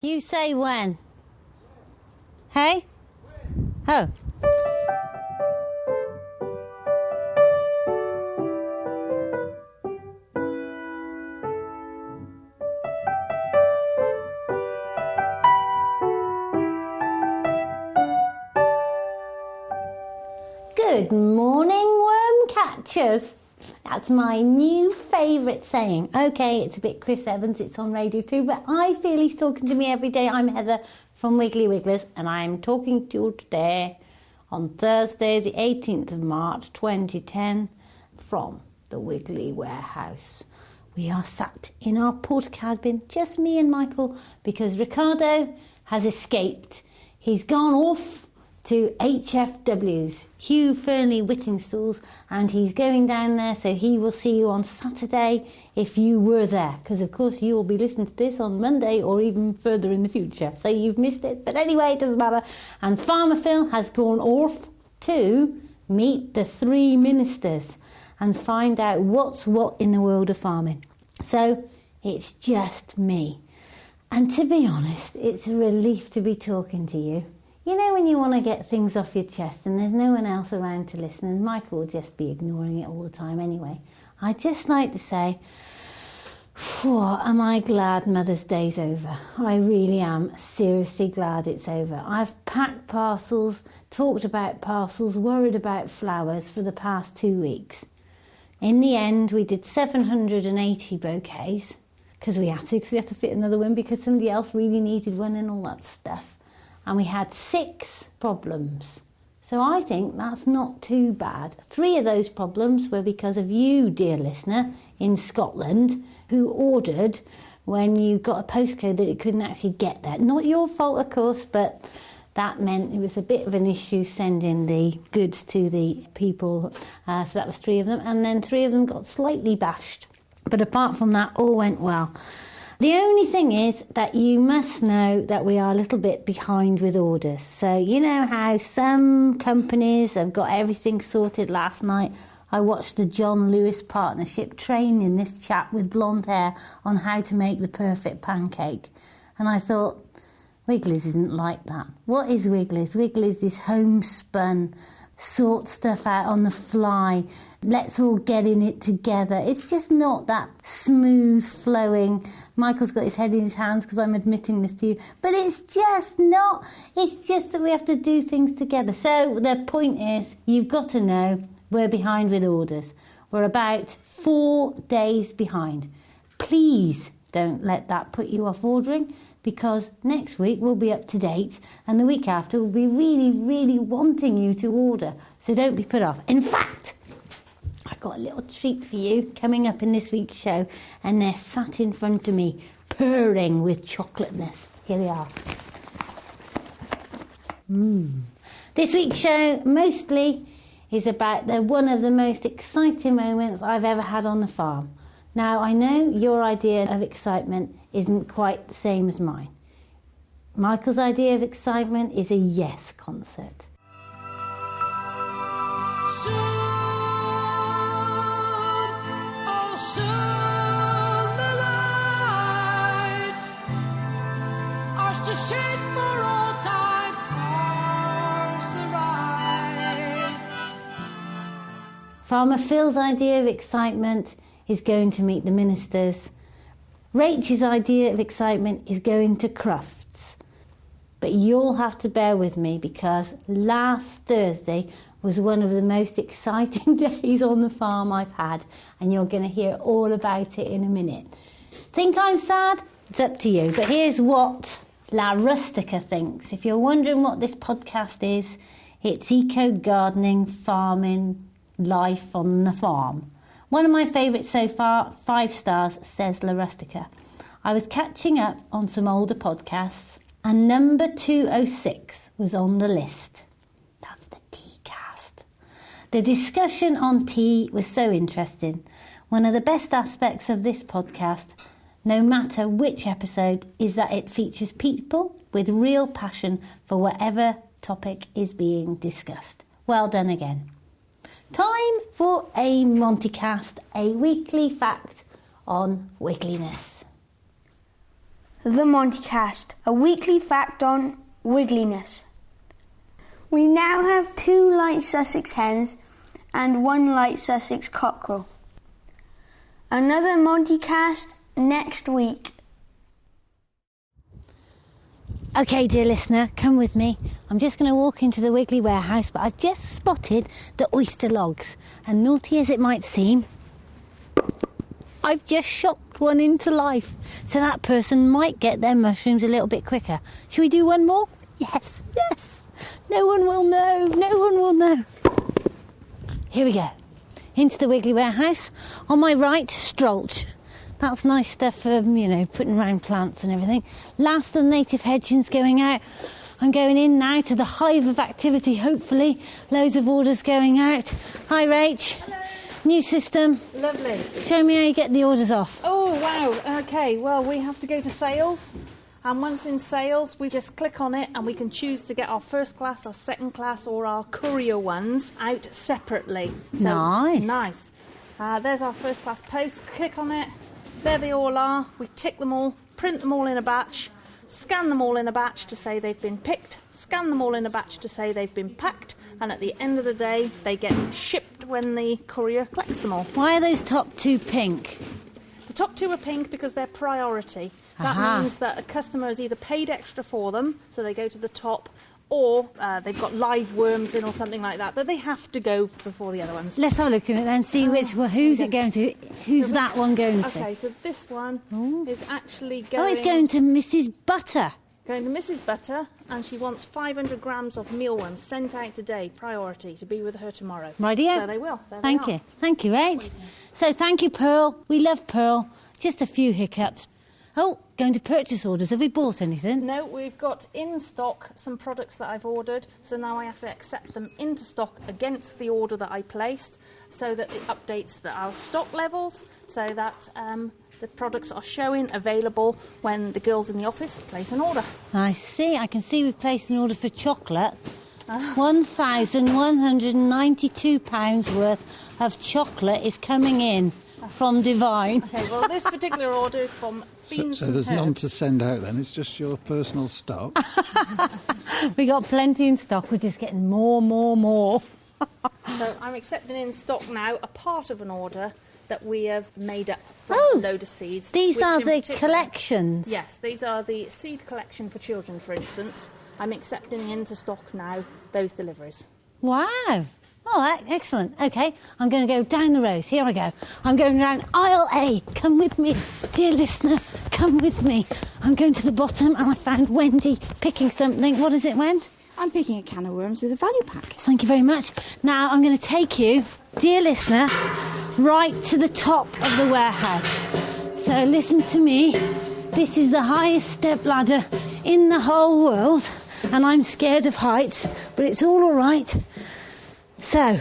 You say when. Hey? Oh. Good morning, worm catchers. That's my new favourite saying. Okay, it's a bit Chris Evans, it's on radio too, but I feel he's talking to me every day. I'm Heather from Wiggly Wigglers, and I'm talking to you today on Thursday, the 18th of March 2010, from the Wiggly Warehouse. We are sat in our porta cabin, just me and Michael, because Ricardo has escaped. He's gone off to HFW's, Hugh Fernley Whittingstall's, and he's going down there, so he will see you on Saturday if you were there, because of course you will be listening to this on Monday or even further in the future, so you've missed it, but anyway, it doesn't matter. And Farmer Phil has gone off to meet the three ministers and find out what's what in the world of farming. So it's just me, and to be honest, it's a relief to be talking to you. You know when you want to get things off your chest and there's no one else around to listen, and Michael will just be ignoring it all the time anyway. I'd just like to say, am I glad Mother's Day's over. I really am seriously glad it's over. I've packed parcels, talked about parcels, worried about flowers for the past 2 weeks. In the end, we did 780 bouquets, because we had to fit another one because somebody else really needed one and all that stuff. And we had 6 problems. So I think that's not too bad. 3 of those problems were because of you, dear listener, in Scotland, who ordered when you got a postcode that it couldn't actually get there. Not your fault, of course, but that meant it was a bit of an issue sending the goods to the people. So that was 3 of them. And then 3 of them got slightly bashed. But apart from that, all went well. The only thing is that you must know that we are a little bit behind with orders. So you know how some companies have got everything sorted. Last night I watched the John Lewis Partnership training this chap with blonde hair on how to make the perfect pancake. And I thought, Wiggly's isn't like that. What is Wiggly's? Wiggly's is homespun, sort stuff out on the fly. Let's all get in it together. It's just not that smooth flowing. Michael's got his head in his hands because I'm admitting this to you. But it's just not. It's just that we have to do things together. So the point is, you've got to know we're behind with orders. We're about 4 days behind. Please don't let that put you off ordering, because next week we'll be up to date and the week after we'll be really, really wanting you to order. So don't be put off. In fact, I've got a little treat for you coming up in this week's show, and they're sat in front of me, purring with chocolateness. Here they are. This week's show mostly is about one of the most exciting moments I've ever had on the farm. Now, I know your idea of excitement isn't quite the same as mine. Michael's idea of excitement is a Yes concert. Farmer Phil's idea of excitement is going to meet the ministers. Rachel's idea of excitement is going to Crufts. But you'll have to bear with me, because last Thursday was one of the most exciting days on the farm I've had, and you're going to hear all about it in a minute. Think I'm sad? It's up to you. But here's what La Rustica thinks. If you're wondering what this podcast is, it's eco gardening, farming, life on the farm. One of my favourites so far, 5 stars, says La Rustica. I was catching up on some older podcasts, and number 206 was on the list. That's the tea cast. The discussion on tea was so interesting. One of the best aspects of this podcast, no matter which episode, is that it features people with real passion for whatever topic is being discussed. Well done again. Time for a Montycast, a weekly fact on wiggliness. The Montycast, a weekly fact on wiggliness. We now have 2 light Sussex hens and 1 light Sussex cockerel. Another Montycast next week. Okay, dear listener, come with me. I'm just going to walk into the Wiggly warehouse, but I've just spotted the oyster logs. And naughty as it might seem, I've just shocked one into life. So that person might get their mushrooms a little bit quicker. Shall we do one more? Yes. No one will know. Here we go. Into the Wiggly warehouse. On my right, Strolch. That's nice stuff for, putting around plants and everything. Last of the native hedgings going out. I'm going in now to the hive of activity, hopefully. Loads of orders going out. Hi, Rach. Hello. New system. Lovely. Show me how you get the orders off. Oh, wow. Okay, well, we have to go to sales. And once in sales, we just click on it and we can choose to get our first class, our second class or our courier ones out separately. So, nice. There's our first class post. Click on it. There they all are. We tick them all, print them all in a batch, scan them all in a batch to say they've been picked, scan them all in a batch to say they've been packed, and at the end of the day, they get shipped when the courier collects them all. Why are those top 2 pink? The top 2 are pink because they're priority. That means that a customer has either paid extra for them, so they go to the top, or they've got live worms in or something like that they have to go before the other ones. Let's have a look at it then, see who's it going to. Who's that one going to? Okay, so this one is actually going... Oh, it's going to Mrs. Butter. Going to Mrs. Butter, and she wants 500 grams of mealworms sent out today, priority, to be with her tomorrow. Rightio. So they will. Thank you, Rach. So thank you, Pearl. We love Pearl. Just a few hiccups. Oh, going to purchase orders. Have we bought anything? No, we've got in stock some products that I've ordered, so now I have to accept them into stock against the order that I placed, so that it updates our stock levels, so that the products are showing available when the girls in the office place an order. I see. I can see we've placed an order for chocolate. £1,192 worth of chocolate is coming in from Divine. Okay, well, this particular order is from beans and there's herbs. none to send out then, it's just your personal stock. We got plenty in stock, we're just getting more. So I'm accepting in stock now a part of an order that we have made up from a load of seeds. These are the collections? Yes, these are the seed collection for children, for instance. I'm accepting into stock now those deliveries. Wow. Oh, excellent. OK, I'm going to go down the rows. Here I go. I'm going down aisle A. Come with me. Dear listener, come with me. I'm going to the bottom and I found Wendy picking something. What is it, Wend? I'm picking a can of worms with a value pack. Thank you very much. Now I'm going to take you, dear listener, right to the top of the warehouse. So listen to me. This is the highest step ladder in the whole world. And I'm scared of heights, but it's all right. So,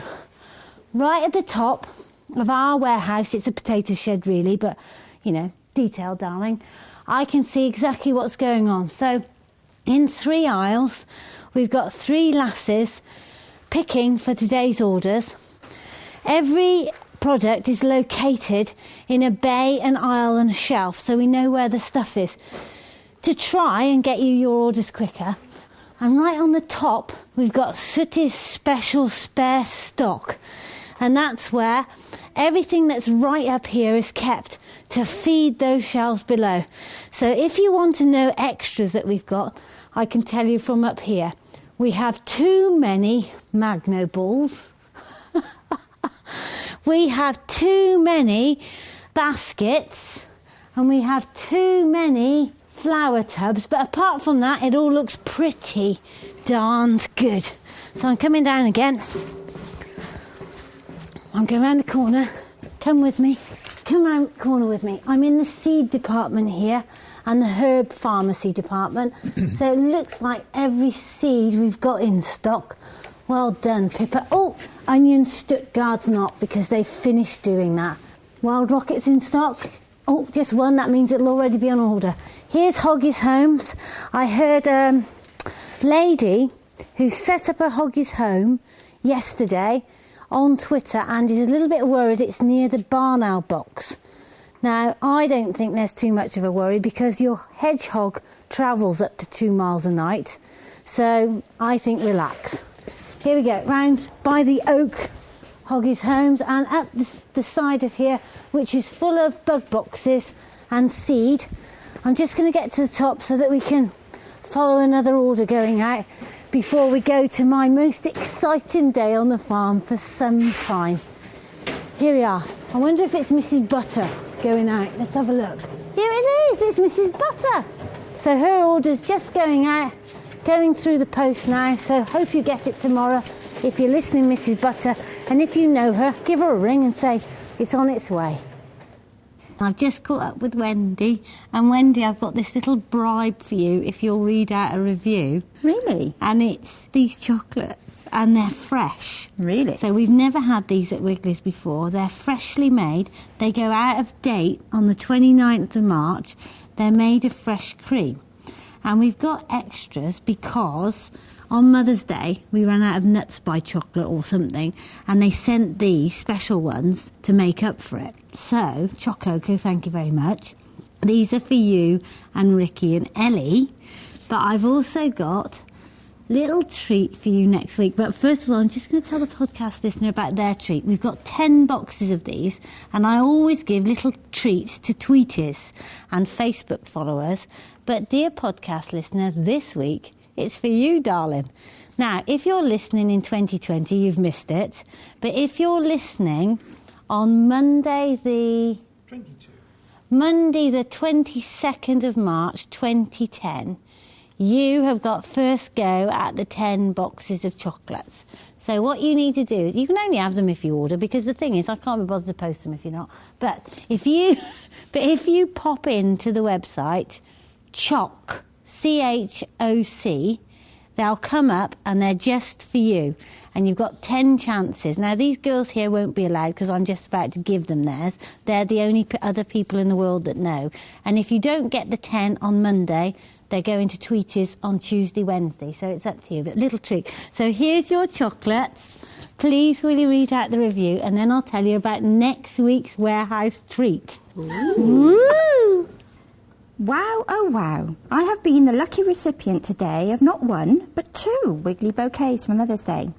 right at the top of our warehouse, it's a potato shed really, but, detail, darling. I can see exactly what's going on. So, in 3 aisles, we've got 3 lasses picking for today's orders. Every product is located in a bay, an aisle and a shelf, so we know where the stuff is. To try and get you your orders quicker, and right on the top, we've got Sooty's special spare stock. And that's where everything that's right up here is kept to feed those shelves below. So if you want to know extras that we've got, I can tell you from up here. We have too many Magno balls. We have too many baskets. And we have too many flower tubs, but apart from that it all looks pretty darned good. So I'm coming down again. I'm going around the corner. Come with me. Come round the corner with me. I'm in the seed department here and the herb pharmacy department. So it looks like every seed we've got in stock. Well done, Pippa. Oh, onion Stuttgart's not, because they finished doing that. Wild rockets in stock. Oh, just one. That means it'll already be on order. Here's Hoggy's Homes. I heard a lady who set up a Hoggy's Home yesterday on Twitter and is a little bit worried it's near the barn owl box. Now, I don't think there's too much of a worry because your hedgehog travels up to 2 miles a night. So I think relax. Here we go, round by the oak hoggies homes and at the side of here, which is full of bug boxes and seed. I'm just going to get to the top so that we can follow another order going out before we go to my most exciting day on the farm for some time. Here we are. I wonder if it's Mrs. Butter going out. Let's have a look. Here it is. It's Mrs. Butter. So her order's just going out, going through the post now. So hope you get it tomorrow. If you're listening, Mrs. Butter, and if you know her, give her a ring and say it's on its way. I've just caught up with Wendy, and Wendy, I've got this little bribe for you if you'll read out a review. Really? And it's these chocolates, and they're fresh. Really? So we've never had these at Wiggly's before. They're freshly made. They go out of date on the 29th of March. They're made of fresh cream. And we've got extras because on Mother's Day we ran out of Nuts by Chocolate or something, and they sent these special ones to make up for it. So, Chococo, thank you very much. These are for you and Ricky and Ellie, but I've also got a little treat for you next week. But first of all, I'm just going to tell the podcast listener about their treat. We've got 10 boxes of these, and I always give little treats to tweeties and Facebook followers. But dear podcast listener, this week, it's for you, darling. Now, if you're listening in 2020, you've missed it. But if you're listening on Monday the 22nd of March 2010, you have got first go at the 10 boxes of chocolates. So what you need to do is, you can only have them if you order, because the thing is, I can't be bothered to post them if you're not. But if you pop into the website Choc, CHOC, they'll come up and they're just for you. And you've got 10 chances. Now, these girls here won't be allowed because I'm just about to give them theirs. They're the only other people in the world that know. And if you don't get the 10 on Monday, they're going to Tweeties on Tuesday, Wednesday. So it's up to you. But little treat. So here's your chocolates. Please, will you read out the review? And then I'll tell you about next week's warehouse treat. Woo! Wow, oh wow. I have been the lucky recipient today of not one, but 2 Wiggly bouquets for Mother's Day.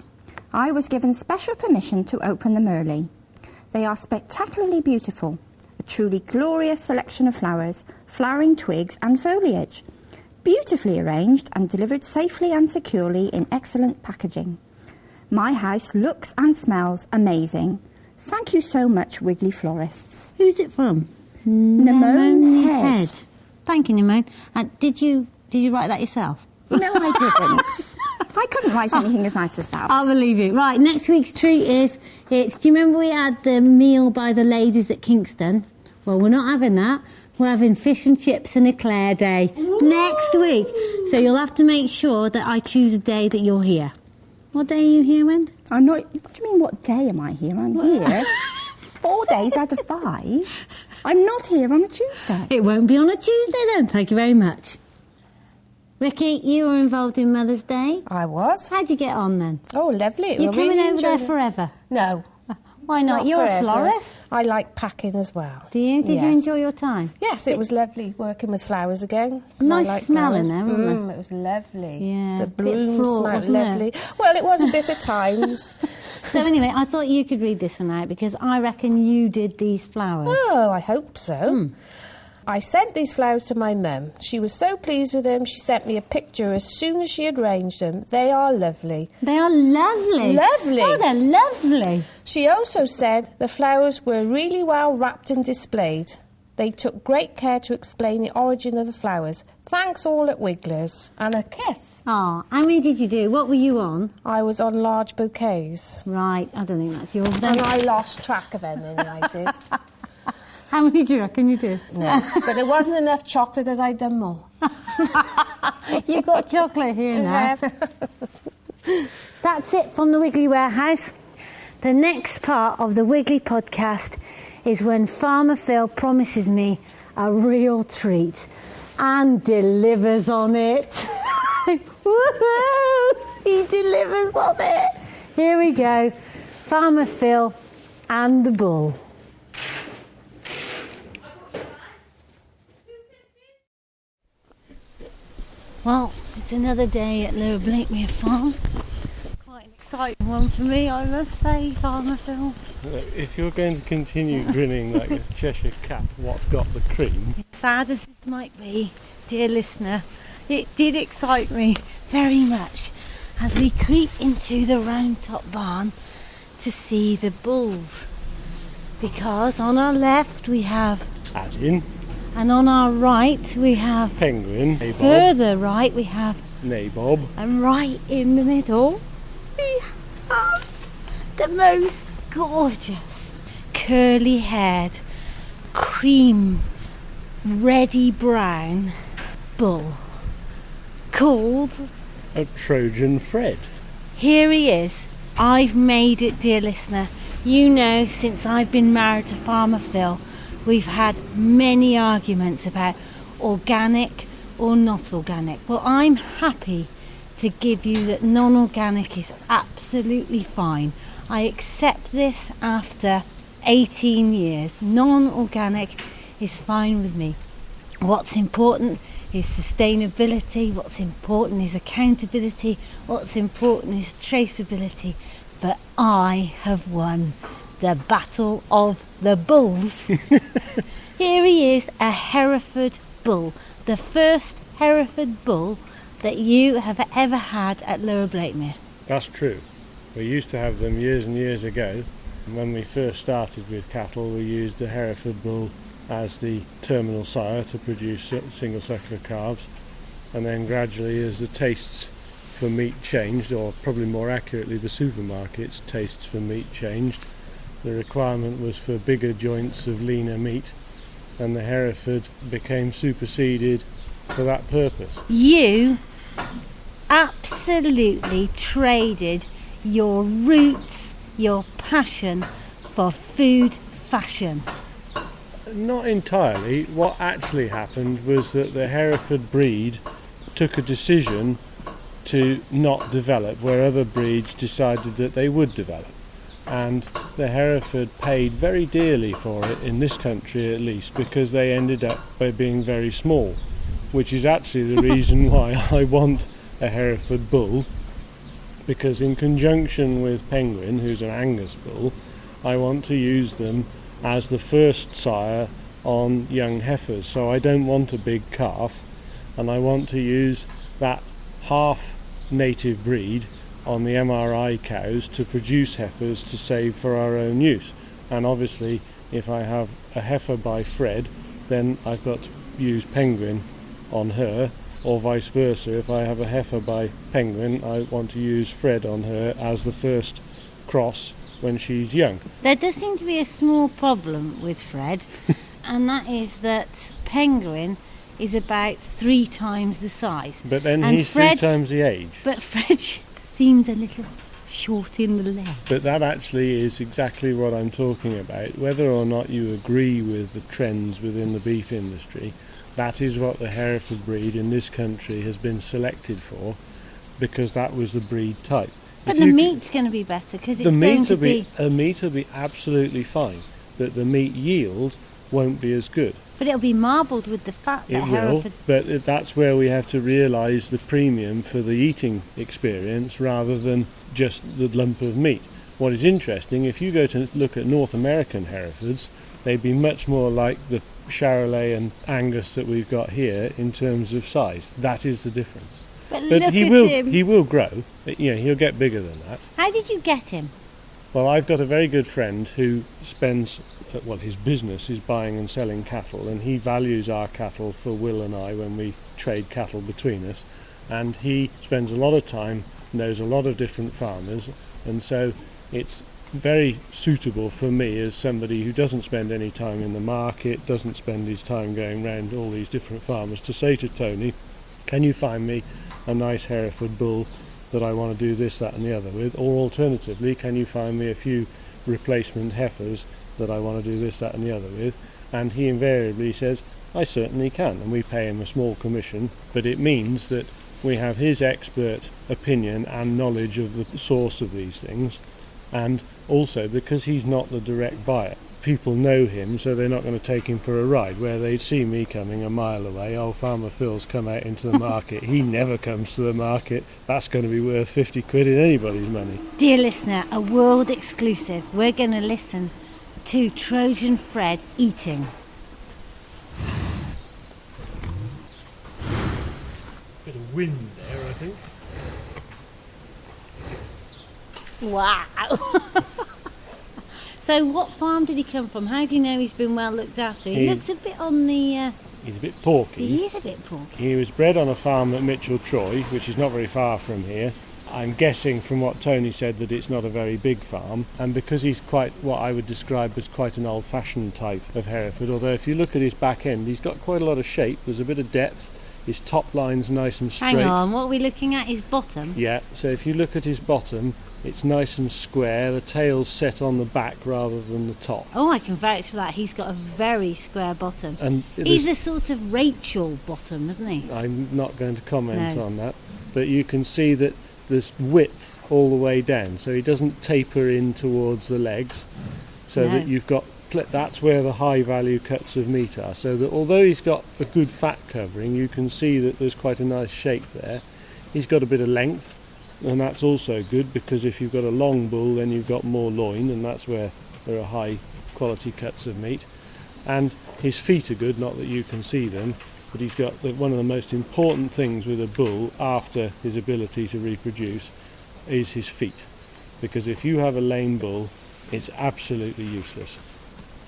I was given special permission to open them early. They are spectacularly beautiful, a truly glorious selection of flowers, flowering twigs and foliage, beautifully arranged and delivered safely and securely in excellent packaging. My house looks and smells amazing. Thank you so much, Wiggly Florists. Who's it from? Nemone Head. Thank you, Nemone. Did you write that yourself? No, I didn't. I couldn't write anything as nice as that. I'll believe you. Right, next week's treat is, do you remember we had the meal by the ladies at Kingston? Well, we're not having that. We're having fish and chips and eclair day next week. So you'll have to make sure that I choose a day that you're here. What day are you here, Wendy? I'm not... What do you mean, what day am I here? I'm here 4 days out of 5. I'm not here on a Tuesday. It won't be on a Tuesday then. Thank you very much. Ricky, you were involved in Mother's Day. I was. How'd you get on then? Oh, lovely. You're coming over there forever? No. Why not? You're forever. a florist. I like packing as well. Do you? Did you enjoy your time? Yes, it was lovely working with flowers again. 'Cause Nice I like smell flowers. in there, wasn't It was lovely. Yeah, The a bit bloom fraught, smelled wasn't it? lovely. Well, it was a bit at times. So anyway, I thought you could read this one out because I reckon you did these flowers. Oh, I hope so. I sent these flowers to my mum. She was so pleased with them, she sent me a picture as soon as she had arranged them. They are lovely. They are lovely. Lovely. Oh, they're lovely. She also said the flowers were really well wrapped and displayed. They took great care to explain the origin of the flowers. Thanks all at Wiggler's. And a kiss. Oh, how many did you do? What were you on? I was on large bouquets. Right, I don't think that's yours And then. I lost track of how many I did. How many do you reckon you did? No, but there wasn't enough chocolate as I'd done more. You've got chocolate here now. That's it from the Wiggly Warehouse. The next part of the Wiggly Podcast is when Farmer Phil promises me a real treat and delivers on it. Woohoo! He delivers on it. Here we go. Farmer Phil and the bull. Well, it's another day at Lower Blakemere Farm. Quite an exciting one for me, I must say, Farmer Phil. If you're going to continue grinning like a Cheshire cat, what's got the cream? Sad as this might be, dear listener, it did excite me very much as we creep into the round top barn to see the bulls. Because on our left we have Adin, and on our right we have Penguin, Nabob, further right we have Nabob, and right in the middle we have the most gorgeous curly haired cream reddy brown bull called a Trojan Fred. Here he is. I've made it, dear listener. You know, since I've been married to Farmer Phil, we've had many arguments about organic or not organic. Well, I'm happy to give you that non-organic is absolutely fine. I accept this after 18 years. Non-organic is fine with me. What's important is sustainability, what's important is accountability, what's important is traceability. But I have won the battle of the bulls. Here he is, a Hereford bull, the first Hereford bull that you have ever had at Lower Blakemere. That's true. We used to have them years and years ago. When we first started with cattle, we used the Hereford bull as the terminal sire to produce single suckler calves, and then gradually as the tastes for meat changed, or probably more accurately the supermarket's tastes for meat changed, the requirement was for bigger joints of leaner meat, and the Hereford became superseded for that purpose. You absolutely traded your roots, your passion for food fashion. Not entirely. What actually happened was that the Hereford breed took a decision to not develop where other breeds decided that they would develop, and the Hereford paid very dearly for it, in this country at least, because they ended up by being very small, which is actually the reason why I want a Hereford bull, because in conjunction with Penguin, who's an Angus bull, I want to use them as the first sire on young heifers. So I don't want a big calf, and I want to use that half native breed on the MRI cows to produce heifers to save for our own use. And obviously if I have a heifer by Fred, then I've got to use Penguin on her, or vice versa. If I have a heifer by Penguin, I want to use Fred on her as the first cross when she's young. There does seem to be a small problem with Fred, and that is that Penguin is about 3 times the size. But then and he's Fred, 3 times the age. But Fred seems a little short in the leg. But that actually is exactly what I'm talking about. Whether or not you agree with the trends within the beef industry, that is what the Hereford breed in this country has been selected for, because that was the breed type. But the meat's going to be better because it's going to be... The meat will be absolutely fine, but the meat yield won't be as good. But it'll be marbled with the fat that It Hereford... will, but that's where we have to realise the premium for the eating experience rather than just the lump of meat. What is interesting, if you go to look at North American Herefords, they'd be much more like the Charolais and Angus that we've got here in terms of size. That is the difference. But But look he at will him. he will grow. You know, he'll get bigger than that. How did you get him? Well, I've got a very good friend who spends, well, his business is buying and selling cattle, and he values our cattle for Will and I when we trade cattle between us, and he spends a lot of time, knows a lot of different farmers, and so it's very suitable for me as somebody who doesn't spend any time in the market, doesn't spend his time going round all these different farmers, to say to Tony, can you find me a nice Hereford bull that I want to do this, that and the other with, or alternatively, can you find me a few replacement heifers that I want to do this, that and the other with? And he invariably says, I certainly can, and we pay him a small commission, but it means that we have his expert opinion and knowledge of the source of these things, and also because he's not the direct buyer. people know him, so they're not going to take him for a ride. Where they'd see me coming a mile away, old Farmer Phil's come out into the market. He never comes to the market. That's going to be worth 50 quid in anybody's money. Dear listener, a world exclusive. We're going to listen to Trojan Fred eating. Bit of wind there, I think. Wow. So what farm did he come from? How do you know he's been well looked after? He looks a bit on the... He's a bit porky. He is a bit porky. He was bred on a farm at Mitchell Troy, which is not very far from here. I'm guessing from what Tony said that it's not a very big farm, and because he's quite what I would describe as quite an old-fashioned type of Hereford, although if you look at his back end, he's got quite a lot of shape. There's a bit of depth. His top line's nice and straight. Hang on, what are we looking at? His bottom? Yeah, so if you look at his bottom, it's nice and square. The tail's set on the back rather than the top. Oh, I can vouch for that. He's got a very square bottom. And he's a sort of Rachel bottom, isn't he? I'm not going to comment on that, but you can see that there's width all the way down, so he doesn't taper in towards the legs, so that you've got... That's where the high value cuts of meat are, so that although he's got a good fat covering, you can see that there's quite a nice shape there. He's got a bit of length, and that's also good, because if you've got a long bull then you've got more loin, and that's where there are high quality cuts of meat. And his feet are good, not that you can see them, but he's got one of the most important things with a bull after his ability to reproduce is his feet, because if you have a lame bull, it's absolutely useless.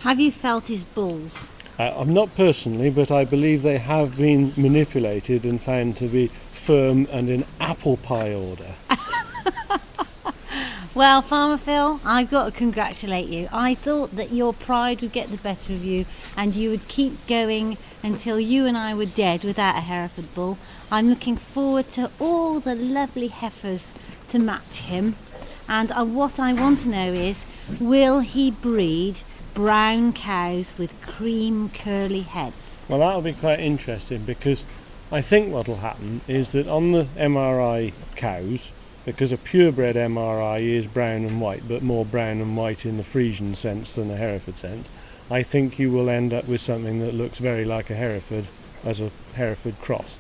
Have you felt his balls? I'm not personally, but I believe they have been manipulated and found to be firm and in apple pie order. Well, Farmer Phil, I've got to congratulate you. I thought that your pride would get the better of you and you would keep going until you and I were dead without a Hereford bull. I'm looking forward to all the lovely heifers to match him. And what I want to know is, will he breed brown cows with cream curly heads? Well, that'll be quite interesting, because I think what'll happen is that on the MRI cows, because a purebred MRI is brown and white, but more brown and white in the Frisian sense than the Hereford sense, I think you will end up with something that looks very like a Hereford as a Hereford cross.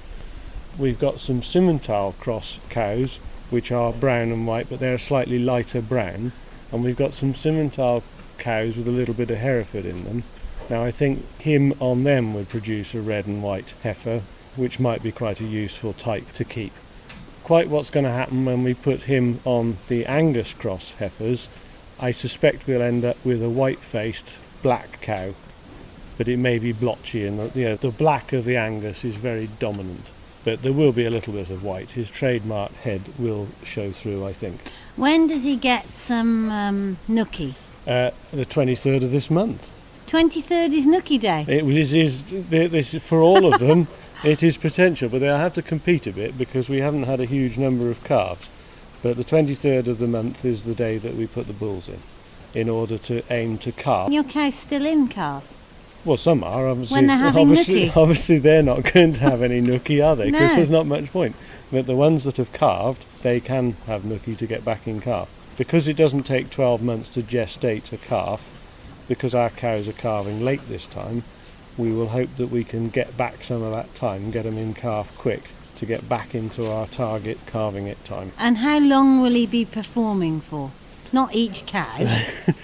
We've got some Simmental cross cows, which are brown and white, but they're a slightly lighter brown, and we've got some Simmental cows with a little bit of Hereford in them. Now I think him on them would produce a red and white heifer, which might be quite a useful type to keep. Quite what's going to happen when we put him on the Angus cross heifers, I suspect we'll end up with a white-faced black cow, but it may be blotchy, and the black of the Angus is very dominant, but there will be a little bit of white. His trademark head will show through, I think. When does he get some nookie? The 23rd of this month. 23rd is nookie day. This is for all of them. It is potential, but they'll have to compete a bit because we haven't had a huge number of calves. But the 23rd of the month is the day that we put the bulls in order to aim to calve. Your cow's still in calf? Well, some are, obviously. When they're having nookie? Obviously they're not going to have any nookie, are they? Because No. there's not much point. But the ones that have calved, they can have nookie to get back in calf. Because it doesn't take 12 months to gestate a calf, because our cows are calving late this time, we will hope that we can get back some of that time, get them in calf quick, to get back into our target calving it time. And how long will he be performing for? Not each cow.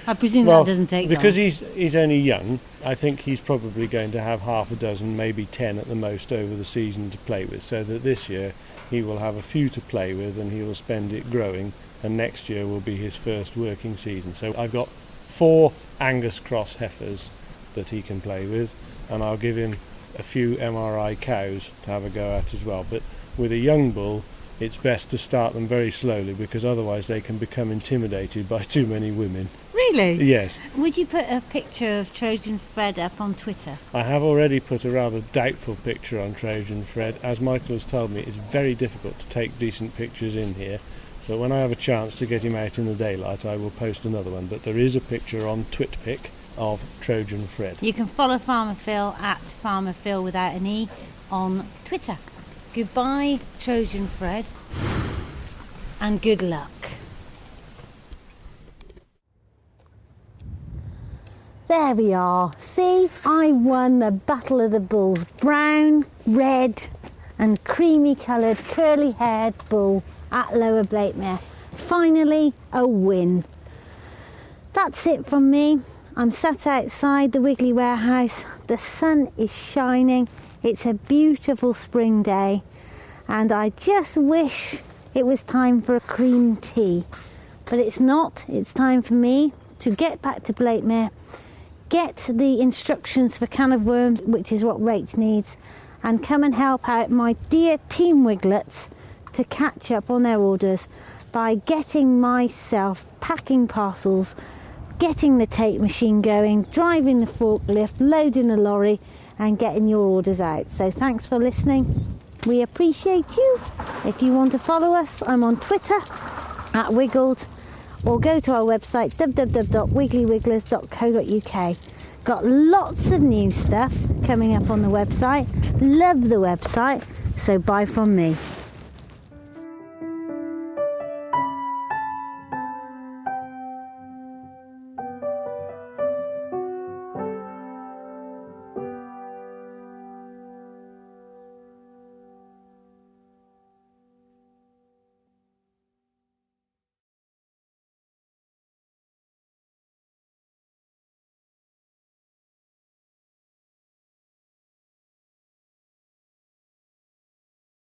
I presume Well, that doesn't take because long. he's only young, I think he's probably going to have half a dozen, maybe 10 at the most over the season to play with, so that this year he will have a few to play with and he will spend it growing, and next year will be his first working season. So I've got 4 Angus cross heifers that he can play with, and I'll give him a few MRI cows to have a go at as well. But with a young bull, it's best to start them very slowly, because otherwise they can become intimidated by too many women. Really? Yes. Would you put a picture of Trojan Fred up on Twitter? I have already put a rather doubtful picture on Trojan Fred. As Michael has told me, it's very difficult to take decent pictures in here. But when I have a chance to get him out in the daylight, I will post another one. But there is a picture on TwitPic of Trojan Fred. You can follow Farmer Phil at Farmer Phil without an E on Twitter. Goodbye, Trojan Fred, and good luck. There we are. See, I won the Battle of the Bulls. Brown, red and creamy coloured curly haired bull at Lower Blademere. Finally a win. That's it from me. I'm sat outside the Wiggly warehouse. The sun is shining. It's a beautiful spring day and I just wish it was time for a cream tea. But it's not. It's time for me to get back to Blademere, get the instructions for can of worms, which is what Rach needs, and come and help out my dear Team Wiglets to catch up on their orders by getting myself packing parcels, getting the tape machine going, driving the forklift, loading the lorry and getting your orders out. So thanks for listening. We appreciate you. If you want to follow us, I'm on Twitter at Wiggled, or go to our website www.wigglywigglers.co.uk. Got lots of new stuff coming up on the website. Love the website. So bye from me.